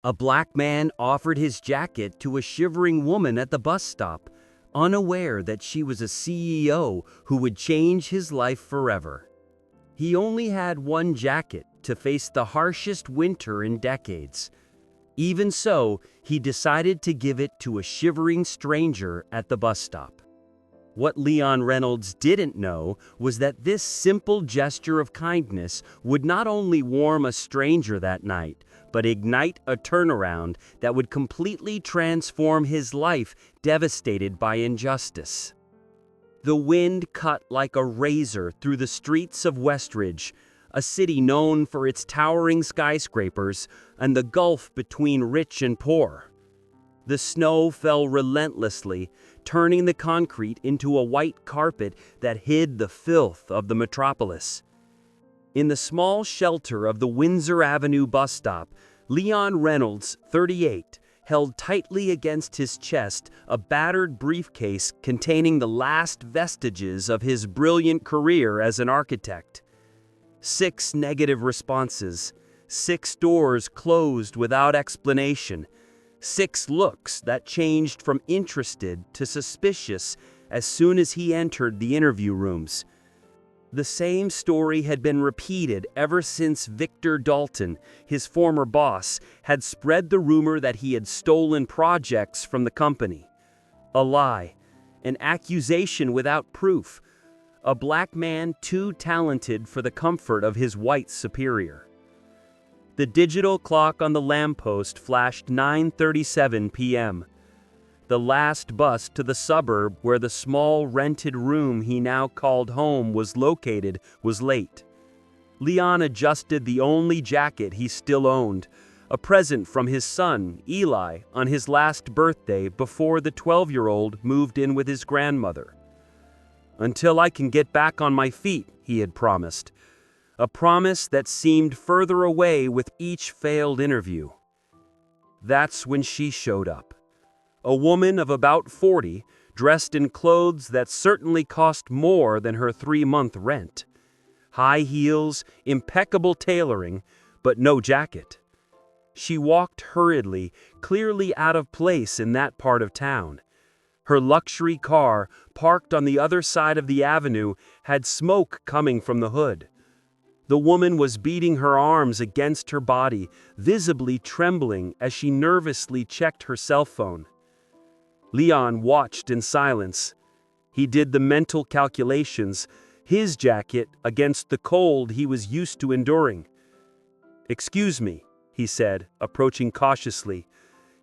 A black man offered his jacket to a shivering woman at the bus stop, unaware that she was a CEO who would change his life forever. He only had one jacket to face the harshest winter in decades. Even so, he decided to give it to a shivering stranger at the bus stop. What Leon Reynolds didn't know was that this simple gesture of kindness would not only warm a stranger that night, but ignite a turnaround that would completely transform his life devastated by injustice. The wind cut like a razor through the streets of Westridge, a city known for its towering skyscrapers and the gulf between rich and poor. The snow fell relentlessly, turning the concrete into a white carpet that hid the filth of the metropolis. In the small shelter of the Windsor Avenue bus stop, Leon Reynolds, 38, held tightly against his chest a battered briefcase containing the last vestiges of his brilliant career as an architect. 6 negative responses, 6 doors closed without explanation, 6 looks that changed from interested to suspicious as soon as he entered the interview rooms. The same story had been repeated ever since Victor Dalton, his former boss, had spread the rumor that he had stolen projects from the company. A lie, an accusation without proof, a black man too talented for the comfort of his white superior. The digital clock on the lamppost flashed 9:37 p.m. The last bus to the suburb where the small rented room he now called home was located was late. Leon adjusted the only jacket he still owned, a present from his son, Eli, on his last birthday before the 12-year-old moved in with his grandmother. "Until I can get back on my feet," he had promised. A promise that seemed further away with each failed interview. That's when she showed up. A woman of about 40, dressed in clothes that certainly cost more than her 3-month rent. High heels, impeccable tailoring, but no jacket. She walked hurriedly, clearly out of place in that part of town. Her luxury car, parked on the other side of the avenue, had smoke coming from the hood. The woman was beating her arms against her body, visibly trembling as she nervously checked her cell phone. Leon watched in silence. He did the mental calculations, his jacket against the cold he was used to enduring. "Excuse me," he said, approaching cautiously.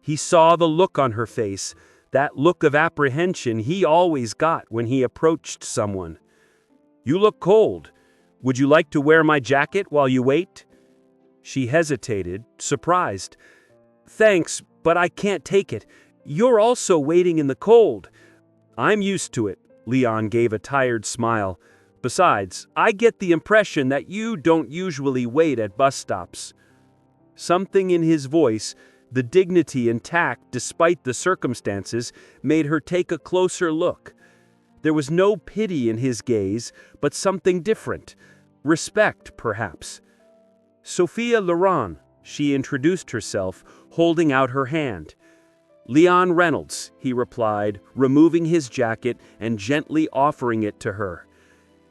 He saw the look on her face, that look of apprehension he always got when he approached someone. "You look cold. Would you like to wear my jacket while you wait?" She hesitated, surprised. "Thanks, but I can't take it. You're also waiting in the cold." "I'm used to it," Leon gave a tired smile. "Besides, I get the impression that you don't usually wait at bus stops." Something in his voice, the dignity intact despite the circumstances, made her take a closer look. There was no pity in his gaze, but something different. Respect, perhaps. "Sophia Laurent," she introduced herself, holding out her hand. "Leon Reynolds," he replied, removing his jacket and gently offering it to her.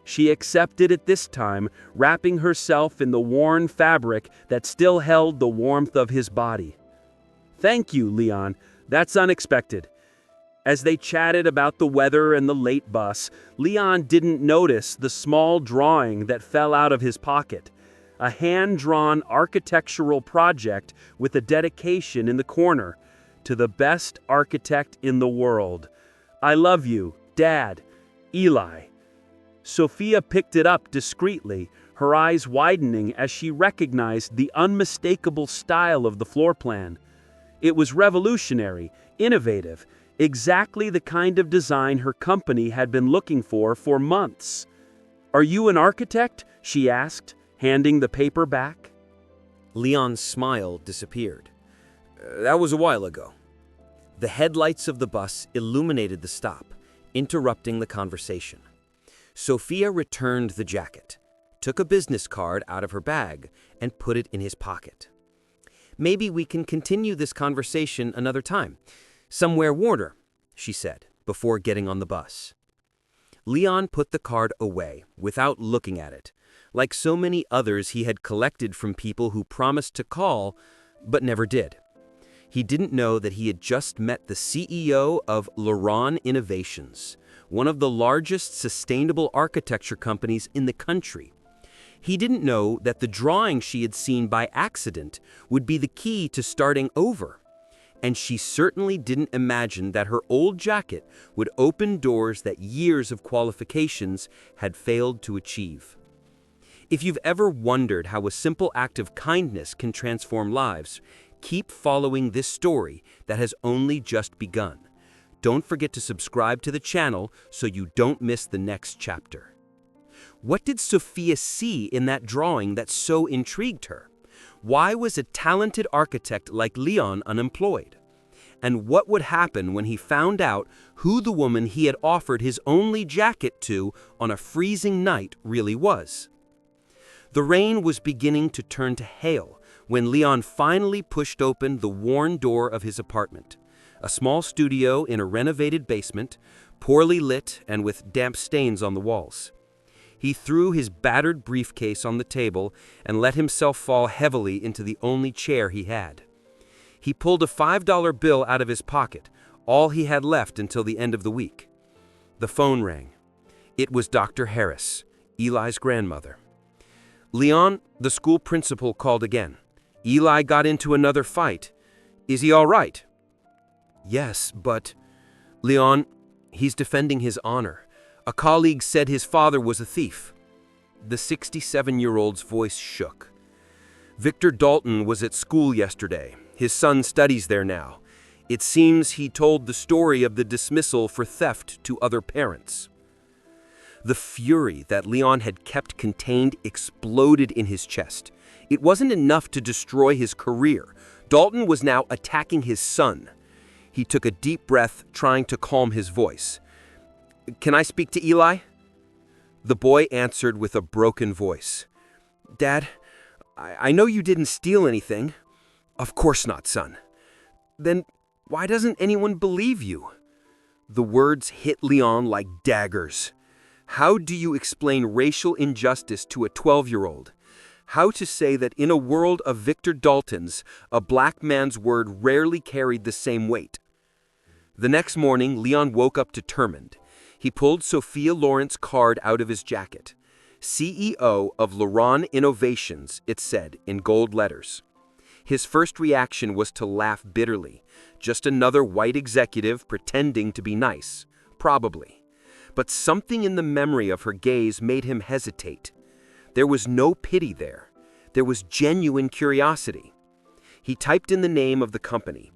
She accepted it this time, wrapping herself in the worn fabric that still held the warmth of his body. "Thank you, Leon. That's unexpected." As they chatted about the weather and the late bus, Leon didn't notice the small drawing that fell out of his pocket. A hand-drawn architectural project with a dedication in the corner. "To the best architect in the world. I love you, Dad. Eli." Sophia picked it up discreetly, her eyes widening as she recognized the unmistakable style of the floor plan. It was revolutionary, innovative, exactly the kind of design her company had been looking for months. "Are you an architect?" she asked, handing the paper back. Leon's smile disappeared. "That was a while ago." The headlights of the bus illuminated the stop, interrupting the conversation. Sophia returned the jacket, took a business card out of her bag, and put it in his pocket. Maybe we can continue this conversation another time. Somewhere warmer, she said, before getting on the bus. Leon put the card away, without looking at it, like so many others he had collected from people who promised to call, but never did. He didn't know that he had just met the CEO of Laron Innovations, one of the largest sustainable architecture companies in the country. He didn't know that the drawing she had seen by accident would be the key to starting over. And she certainly didn't imagine that her old jacket would open doors that years of qualifications had failed to achieve. If you've ever wondered how a simple act of kindness can transform lives, keep following this story that has only just begun. Don't forget to subscribe to the channel so you don't miss the next chapter. What did Sophia see in that drawing that so intrigued her? Why was a talented architect like Leon unemployed? And what would happen when he found out who the woman he had offered his only jacket to on a freezing night really was? The rain was beginning to turn to hail when Leon finally pushed open the worn door of his apartment, a small studio in a renovated basement, poorly lit and with damp stains on the walls. He threw his battered briefcase on the table and let himself fall heavily into the only chair he had. He pulled a $5 bill out of his pocket, all he had left until the end of the week. The phone rang. It was Dr. Harris, Eli's grandmother. "Leon, the school principal called again. Eli got into another fight. Is he all right?" "Yes, but..." "Leon, he's defending his honor. A colleague said his father was a thief." The 67-year-old's voice shook. "Victor Dalton was at school yesterday. His son studies there now. It seems he told the story of the dismissal for theft to other parents." The fury that Leon had kept contained exploded in his chest. It wasn't enough to destroy his career. Dalton was now attacking his son. He took a deep breath, trying to calm his voice. "Can I speak to Eli?" The boy answered with a broken voice. "Dad, I know you didn't steal anything." "Of course not, son." "Then why doesn't anyone believe you?" The words hit Leon like daggers. How do you explain racial injustice to a 12-year-old? How to say that in a world of Victor Daltons, a black man's word rarely carried the same weight? The next morning, Leon woke up determined. He pulled Sophia Lawrence's card out of his jacket. CEO of Laron Innovations, it said in gold letters. His first reaction was to laugh bitterly. Just another white executive pretending to be nice. Probably. But something in the memory of her gaze made him hesitate. There was no pity there. There was genuine curiosity. He typed in the name of the company.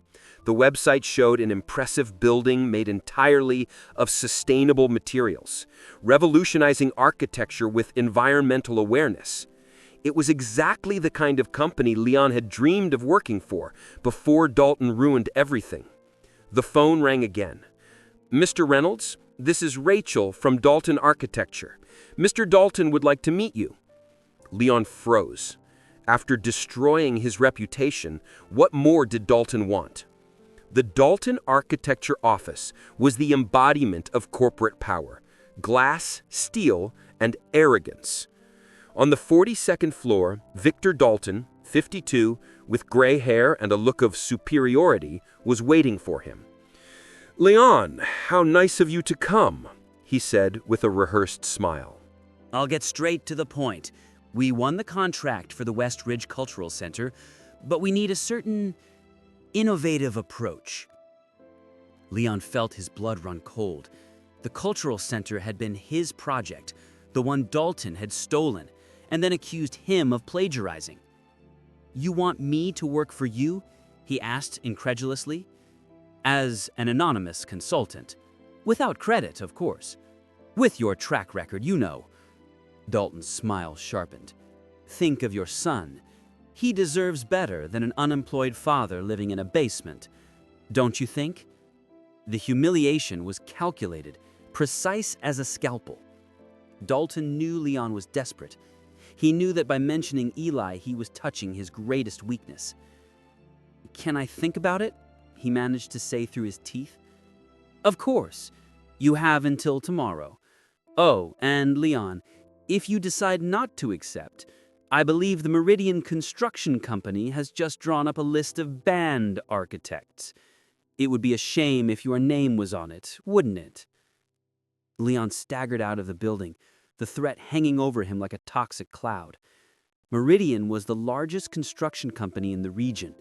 The website showed an impressive building made entirely of sustainable materials, revolutionizing architecture with environmental awareness. It was exactly the kind of company Leon had dreamed of working for before Dalton ruined everything. The phone rang again. "Mr. Reynolds, this is Rachel from Dalton Architecture. Mr. Dalton would like to meet you." Leon froze. After destroying his reputation, what more did Dalton want? The Dalton Architecture office was the embodiment of corporate power, glass, steel, and arrogance. On the 42nd floor, Victor Dalton, 52, with gray hair and a look of superiority, was waiting for him. "Leon, how nice of you to come," he said with a rehearsed smile. "I'll get straight to the point. We won the contract for the West Ridge Cultural Center, but we need a certain innovative approach." Leon felt his blood run cold. The Cultural Center had been his project, the one Dalton had stolen, and then accused him of plagiarizing. "You want me to work for you?" he asked incredulously. "As an anonymous consultant. Without credit, of course. With your track record, you know." Dalton's smile sharpened. "Think of your son. He deserves better than an unemployed father living in a basement. Don't you think?" The humiliation was calculated, precise as a scalpel. Dalton knew Leon was desperate. He knew that by mentioning Eli, he was touching his greatest weakness. Can I think about it? He managed to say through his teeth. Of course. You have until tomorrow. Oh, and Leon, if you decide not to accept, I believe the Meridian Construction Company has just drawn up a list of banned architects. It would be a shame if your name was on it, wouldn't it? Leon staggered out of the building, the threat hanging over him like a toxic cloud. Meridian was the largest construction company in the region.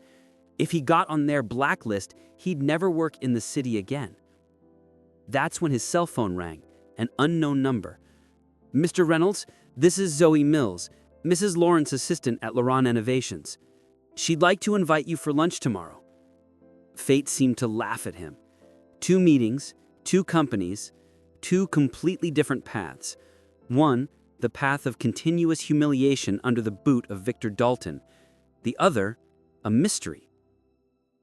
If he got on their blacklist, he'd never work in the city again. That's when his cell phone rang, an unknown number. Mr. Reynolds, this is Zoe Mills, Mrs. Lawrence's assistant at Laron Innovations. She'd like to invite you for lunch tomorrow. Fate seemed to laugh at him. 2 meetings, 2 companies, 2 completely different paths. One, the path of continuous humiliation under the boot of Victor Dalton. The other, a mystery.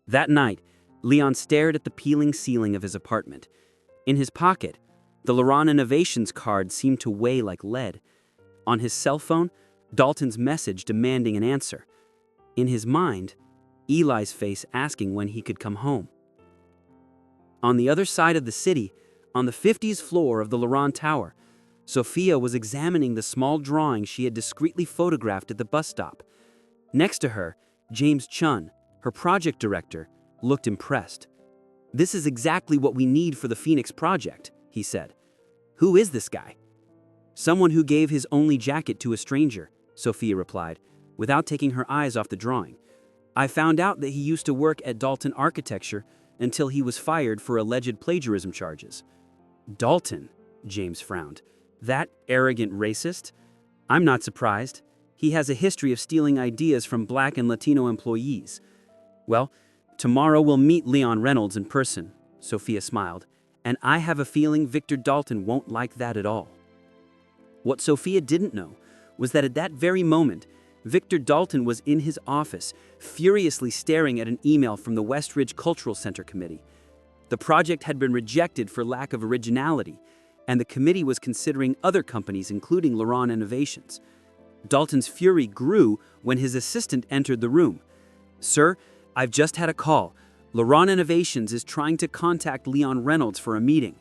That night, Leon stared at the peeling ceiling of his apartment. In his pocket, the Laron Innovations card seemed to weigh like lead. On his cell phone, Dalton's message demanding an answer. In his mind, Eli's face asking when he could come home. On the other side of the city, on the 50th floor of the Laron Tower, Sophia was examining the small drawing she had discreetly photographed at the bus stop. Next to her, James Chun, her project director, looked impressed. This is exactly what we need for the Phoenix project, he said. Who is this guy? Someone who gave his only jacket to a stranger, Sophia replied, without taking her eyes off the drawing. I found out that he used to work at Dalton Architecture until he was fired for alleged plagiarism charges. Dalton, James frowned. That arrogant racist? I'm not surprised. He has a history of stealing ideas from Black and Latino employees. Well, tomorrow we'll meet Leon Reynolds in person, Sophia smiled, and I have a feeling Victor Dalton won't like that at all. What Sophia didn't know was that at that very moment, Victor Dalton was in his office, furiously staring at an email from the West Ridge Cultural Center Committee. The project had been rejected for lack of originality, and the committee was considering other companies, including Laron Innovations. Dalton's fury grew when his assistant entered the room. Sir, I've just had a call. Laron Innovations is trying to contact Leon Reynolds for a meeting.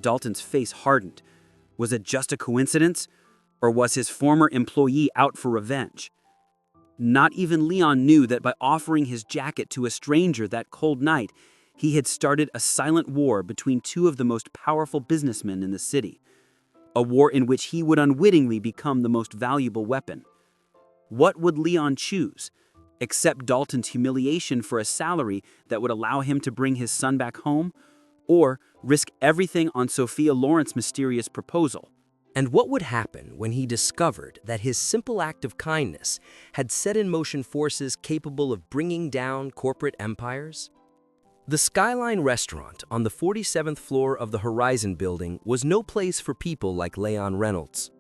Dalton's face hardened. Was it just a coincidence? Or was his former employee out for revenge? Not even Leon knew that by offering his jacket to a stranger that cold night, he had started a silent war between 2 of the most powerful businessmen in the city. A war in which he would unwittingly become the most valuable weapon. What would Leon choose? Accept Dalton's humiliation for a salary that would allow him to bring his son back home? Or risk everything on Sophia Lawrence's mysterious proposal? And what would happen when he discovered that his simple act of kindness had set in motion forces capable of bringing down corporate empires? The Skyline restaurant on the 47th floor of the Horizon building was no place for people like Leon Reynolds.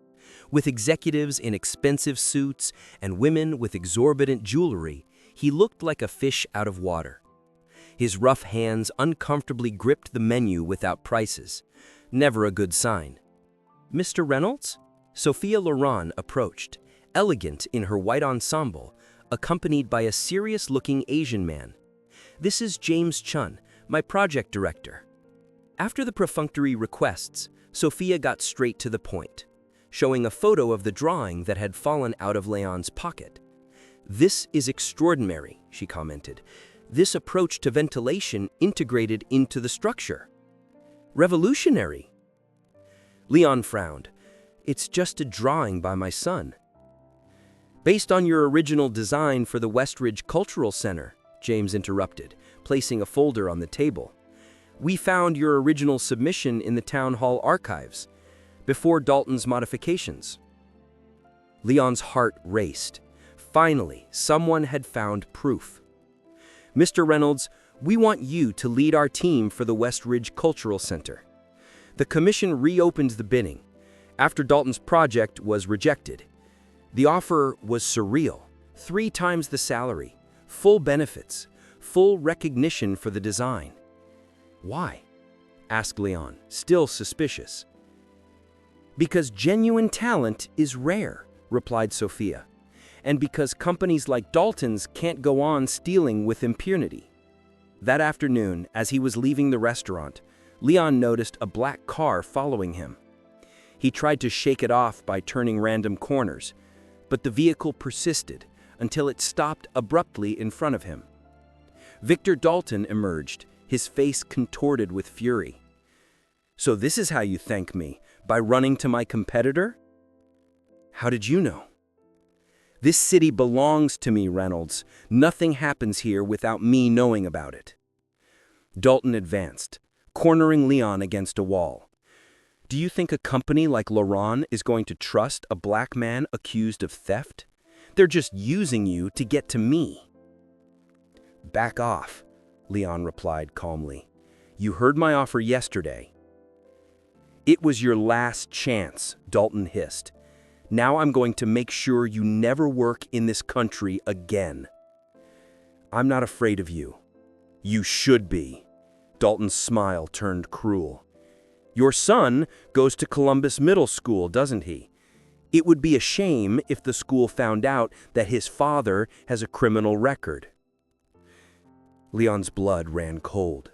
With executives in expensive suits and women with exorbitant jewelry, he looked like a fish out of water. His rough hands uncomfortably gripped the menu without prices, never a good sign. Mr. Reynolds? Sophia Laron approached, elegant in her white ensemble, accompanied by a serious-looking Asian man. This is James Chun, my project director. After the perfunctory requests, Sophia got straight to the point, showing a photo of the drawing that had fallen out of Leon's pocket. This is extraordinary, she commented. This approach to ventilation integrated into the structure. Revolutionary. Leon frowned. It's just a drawing by my son. Based on your original design for the West Ridge Cultural Center, James interrupted, placing a folder on the table. We found your original submission in the town hall archives, before Dalton's modifications. Leon's heart raced. Finally, someone had found proof. Mr. Reynolds, we want you to lead our team for the West Ridge Cultural Center. The commission reopened the bidding after Dalton's project was rejected. The offer was surreal. 3 times the salary, full benefits, full recognition for the design. Why? Asked Leon, still suspicious. Because genuine talent is rare, replied Sophia. and because companies like Dalton's can't go on stealing with impunity. That afternoon, as he was leaving the restaurant, Leon noticed a black car following him. He tried to shake it off by turning random corners, but the vehicle persisted until it stopped abruptly in front of him. Victor Dalton emerged, his face contorted with fury. "So this is how you thank me, by running to my competitor?" "How did you know?" "This city belongs to me, Reynolds. Nothing happens here without me knowing about it." Dalton advanced, cornering Leon against a wall. "Do you think a company like Laurent is going to trust a black man accused of theft? They're just using you to get to me." "Back off," Leon replied calmly. "You heard my offer yesterday." "It was your last chance," Dalton hissed. "Now I'm going to make sure you never work in this country again." "I'm not afraid of you." "You should be." Dalton's smile turned cruel. "Your son goes to Columbus Middle School, doesn't he? It would be a shame if the school found out that his father has a criminal record." Leon's blood ran cold.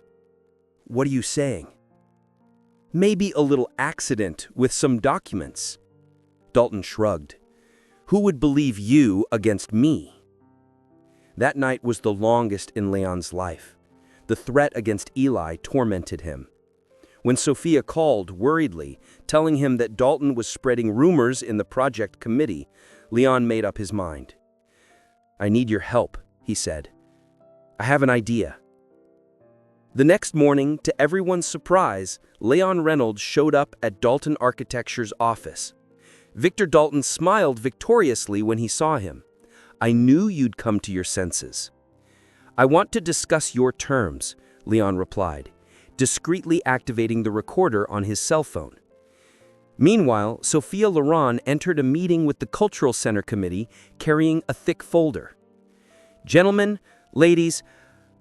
"What are you saying?" "Maybe a little accident with some documents." Dalton shrugged. "Who would believe you against me?" That night was the longest in Leon's life. The threat against Eli tormented him. When Sophia called worriedly, telling him that Dalton was spreading rumors in the project committee, Leon made up his mind. "I need your help," he said. "I have an idea." The next morning, to everyone's surprise, Leon Reynolds showed up at Dalton Architecture's office. Victor Dalton smiled victoriously when he saw him. "I knew you'd come to your senses." "I want to discuss your terms," Leon replied, discreetly activating the recorder on his cell phone. Meanwhile, Sophia Laurent entered a meeting with the Cultural Center Committee carrying a thick folder. "Gentlemen, ladies,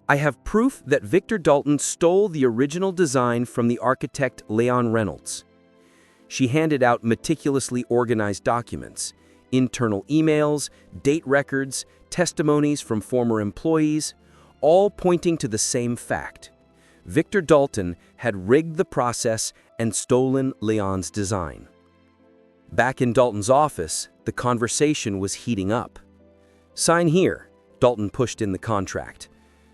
I have proof that Victor Dalton stole the original design from the architect Leon Reynolds." She handed out meticulously organized documents, internal emails, date records, testimonies from former employees, all pointing to the same fact. Victor Dalton had rigged the process and stolen Leon's design. Back in Dalton's office, the conversation was heating up. "Sign here," Dalton pushed in the contract.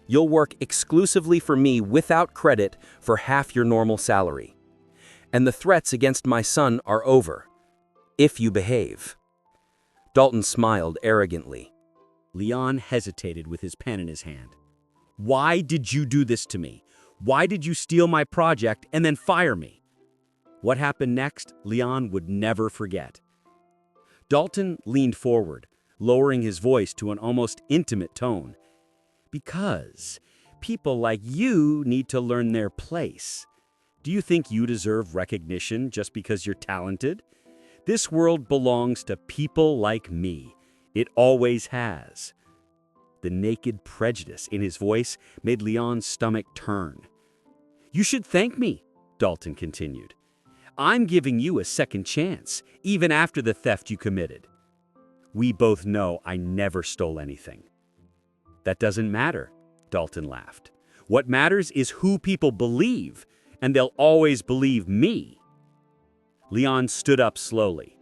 "You'll work exclusively for me without credit for half your normal salary. And the threats against my son are over, if you behave." Dalton smiled arrogantly. Leon hesitated with his pen in his hand. "Why did you do this to me? Why did you steal my project and then fire me?" What happened next, Leon would never forget. Dalton leaned forward, lowering his voice to an almost intimate tone. "Because people like you need to learn their place. Do you think you deserve recognition just because you're talented? This world belongs to people like me. It always has." The naked prejudice in his voice made Leon's stomach turn. "You should thank me," Dalton continued. "I'm giving you a second chance, even after the theft you committed. We both know I never stole anything." "That doesn't matter," Dalton laughed. "What matters is who people believe, and they'll always believe me." Leon stood up slowly.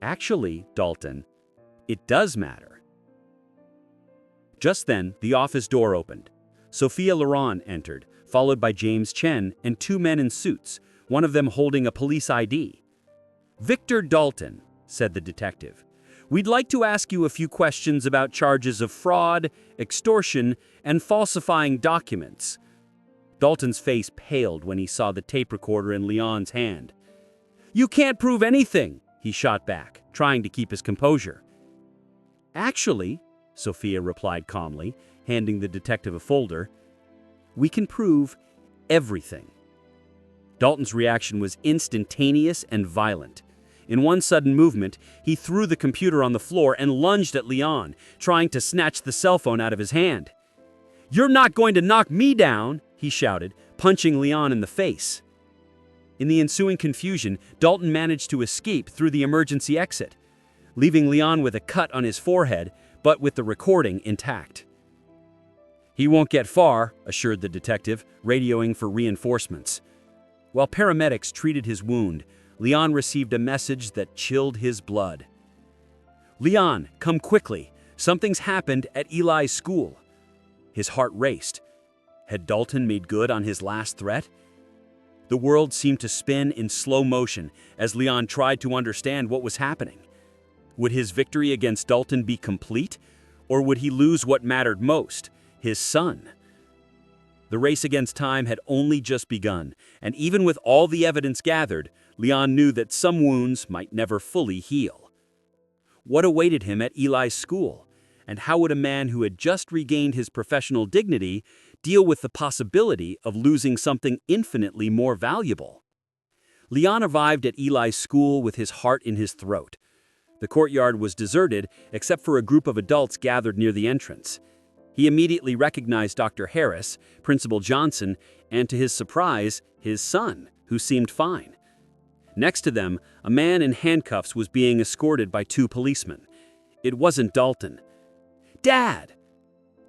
"Actually, Dalton, it does matter." Just then, the office door opened. Sophia Laurent entered, followed by James Chen and two men in suits, one of them holding a police ID. "Victor Dalton," said the detective, "we'd like to ask you a few questions about charges of fraud, extortion, and falsifying documents." Dalton's face paled when he saw the tape recorder in Leon's hand. "You can't prove anything," he shot back, trying to keep his composure. "Actually," Sophia replied calmly, handing the detective a folder, "we can prove everything." Dalton's reaction was instantaneous and violent. In one sudden movement, he threw the computer on the floor and lunged at Leon, trying to snatch the cell phone out of his hand. "You're not going to knock me down," he shouted, punching Leon in the face. In the ensuing confusion, Dalton managed to escape through the emergency exit. leaving Leon with a cut on his forehead, but with the recording intact. "He won't get far," assured the detective, radioing for reinforcements. While paramedics treated his wound, Leon received a message that chilled his blood. "Leon, come quickly. Something's happened at Eli's school." His heart raced. Had Dalton made good on his last threat? The world seemed to spin in slow motion as Leon tried to understand what was happening. Would his victory against Dalton be complete, or would he lose what mattered most, his son? The race against time had only just begun, and even with all the evidence gathered, Leon knew that some wounds might never fully heal. What awaited him at Eli's school, and how would a man who had just regained his professional dignity deal with the possibility of losing something infinitely more valuable? Leon arrived at Eli's school with his heart in his throat. The courtyard was deserted except for a group of adults gathered near the entrance. He immediately recognized Dr. Harris, Principal Johnson, and to his surprise, his son, who seemed fine. Next to them, a man in handcuffs was being escorted by 2 policemen. It wasn't Dalton. "Dad!"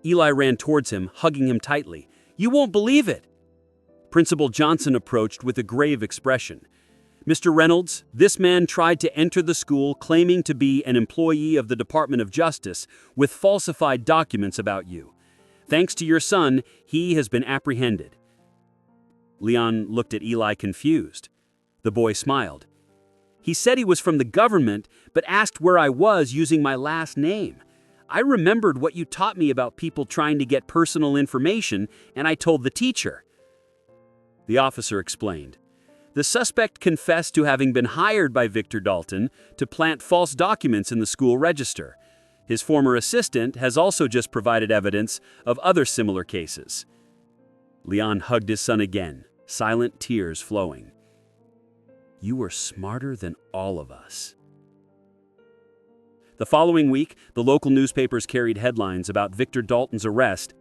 Eli ran towards him, hugging him tightly. "You won't believe it!" Principal Johnson approached with a grave expression. "Mr. Reynolds, this man tried to enter the school claiming to be an employee of the Department of Justice with falsified documents about you. Thanks to your son, he has been apprehended." Leon looked at Eli confused. The boy smiled. "He said he was from the government, but asked where I was using my last name. I remembered what you taught me about people trying to get personal information, and I told the teacher." The officer explained. The suspect confessed to having been hired by Victor Dalton to plant false documents in the school register. His former assistant has also just provided evidence of other similar cases. Leon hugged his son again, silent tears flowing. "You were smarter than all of us." The following week, the local newspapers carried headlines about Victor Dalton's arrest.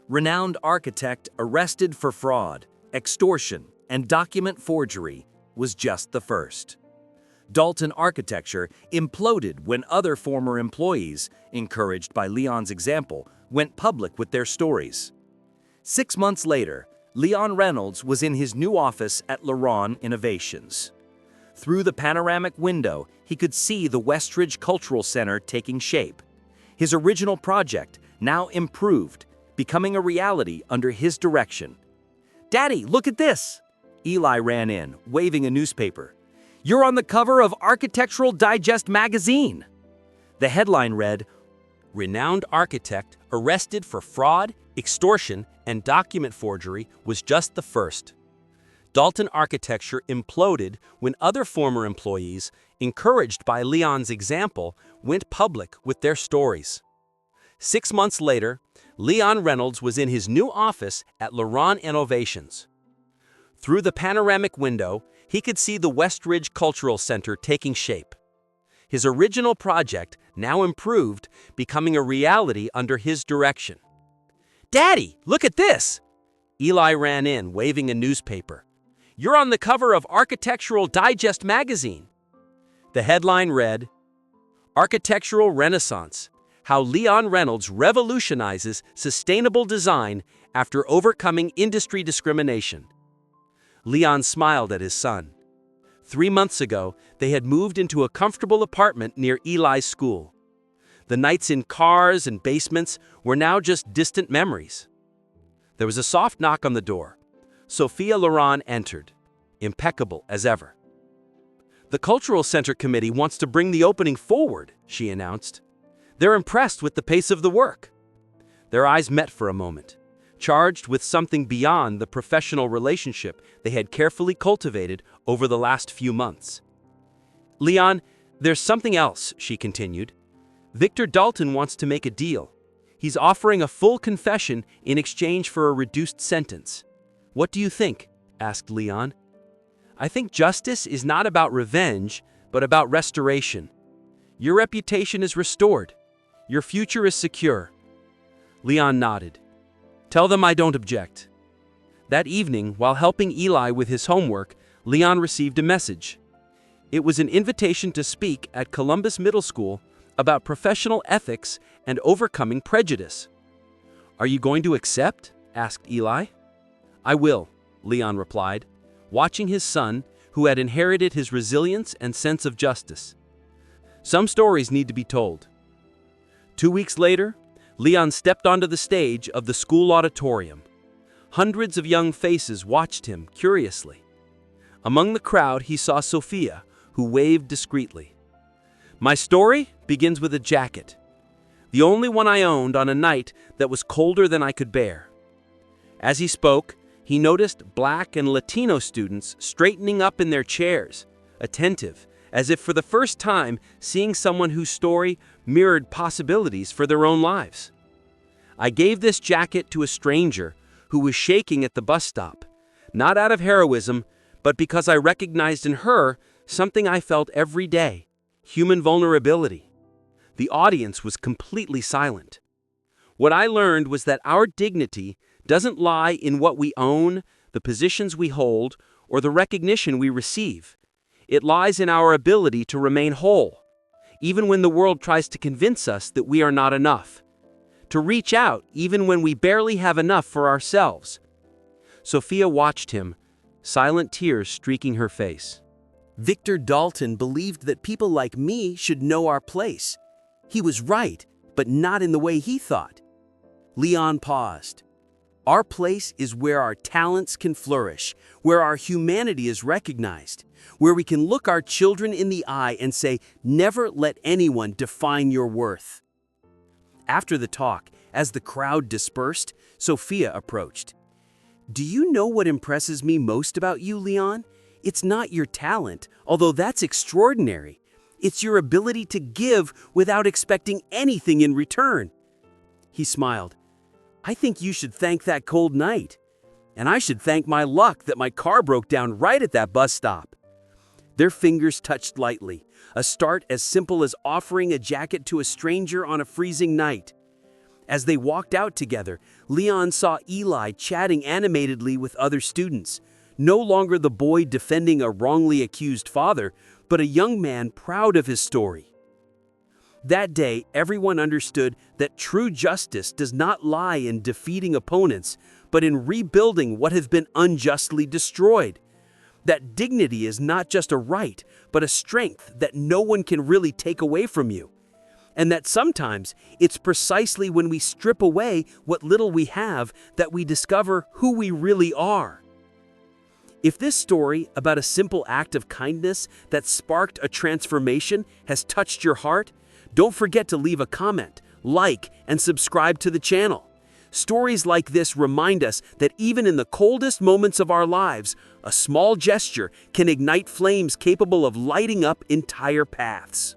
Renowned architect arrested for fraud, extortion, and document forgery was just the first. Dalton Architecture imploded when other former employees, encouraged by Leon's example, went public with their stories. 6 months later, Leon Reynolds was in his new office at Laron Innovations. Through the panoramic window, he could see the Westridge Cultural Center taking shape. His original project, now improved, becoming a reality under his direction. "Daddy, look at this!" Eli ran in, waving a newspaper. "You're on the cover of Architectural Digest magazine." The headline read, "Renowned architect arrested for fraud, extortion, and document forgery was just the first. Dalton Architecture imploded when other former employees, encouraged by Leon's example, went public with their stories." 6 months later, Leon Reynolds was in his new office at Laron Innovations. Through the panoramic window, he could see the Westridge Cultural Center taking shape. His original project, now improved, becoming a reality under his direction. "Daddy, look at this!" Eli ran in, waving a newspaper. "You're on the cover of Architectural Digest magazine." The headline read, "Architectural Renaissance: How Leon Reynolds Revolutionizes Sustainable Design After Overcoming Industry Discrimination." Leon smiled at his son. 3 months ago, they had moved into a comfortable apartment near Eli's school. The nights in cars and basements were now just distant memories. There was a soft knock on the door. Sophia Laron entered, impeccable as ever. "The Cultural Center Committee wants to bring the opening forward," she announced. "They're impressed with the pace of the work." Their eyes met for a moment, charged with something beyond the professional relationship they had carefully cultivated over the last few months. "Leon, there's something else," she continued. "Victor Dalton wants to make a deal. He's offering a full confession in exchange for a reduced sentence. What do you think?" asked Leon. "I think justice is not about revenge, but about restoration. Your reputation is restored. Your future is secure." Leon nodded. "Tell them I don't object." That evening, while helping Eli with his homework, Leon received a message. It was an invitation to speak at Columbus Middle School about professional ethics and overcoming prejudice. "Are you going to accept?" asked Eli. "I will," Leon replied, watching his son, who had inherited his resilience and sense of justice. Some stories need to be told. 2 weeks later, Leon stepped onto the stage of the school auditorium. Hundreds of young faces watched him curiously. Among the crowd, he saw Sophia, who waved discreetly. "My story begins with a jacket, the only one I owned on a night that was colder than I could bear." As he spoke, he noticed Black and Latino students straightening up in their chairs, attentive, as if for the first time seeing someone whose story mirrored possibilities for their own lives. "I gave this jacket to a stranger who was shaking at the bus stop, not out of heroism, but because I recognized in her something I felt every day: human vulnerability." The audience was completely silent. What I learned was that our dignity doesn't lie in what we own, the positions we hold, or the recognition we receive. It lies in our ability to remain whole, even when the world tries to convince us that we are not enough. To reach out even when we barely have enough for ourselves. Sophia watched him, silent tears streaking her face. Victor Dalton believed that people like me should know our place. He was right, but not in the way he thought. Leon paused. Our place is where our talents can flourish, where our humanity is recognized, where we can look our children in the eye and say, "Never let anyone define your worth." After the talk, as the crowd dispersed, Sophia approached. "Do you know what impresses me most about you, Leon? It's not your talent, although that's extraordinary. It's your ability to give without expecting anything in return." He smiled. "I think you should thank that cold night. And I should thank my luck that my car broke down right at that bus stop." Their fingers touched lightly, a start as simple as offering a jacket to a stranger on a freezing night. As they walked out together, Leon saw Eli chatting animatedly with other students, no longer the boy defending a wrongly accused father, but a young man proud of his story. That day, everyone understood that true justice does not lie in defeating opponents, but in rebuilding what has been unjustly destroyed. That dignity is not just a right, but a strength that no one can really take away from you. And that sometimes it's precisely when we strip away what little we have that we discover who we really are. If this story about a simple act of kindness that sparked a transformation has touched your heart, don't forget to leave a comment, like, and subscribe to the channel. Stories like this remind us that even in the coldest moments of our lives, a small gesture can ignite flames capable of lighting up entire paths.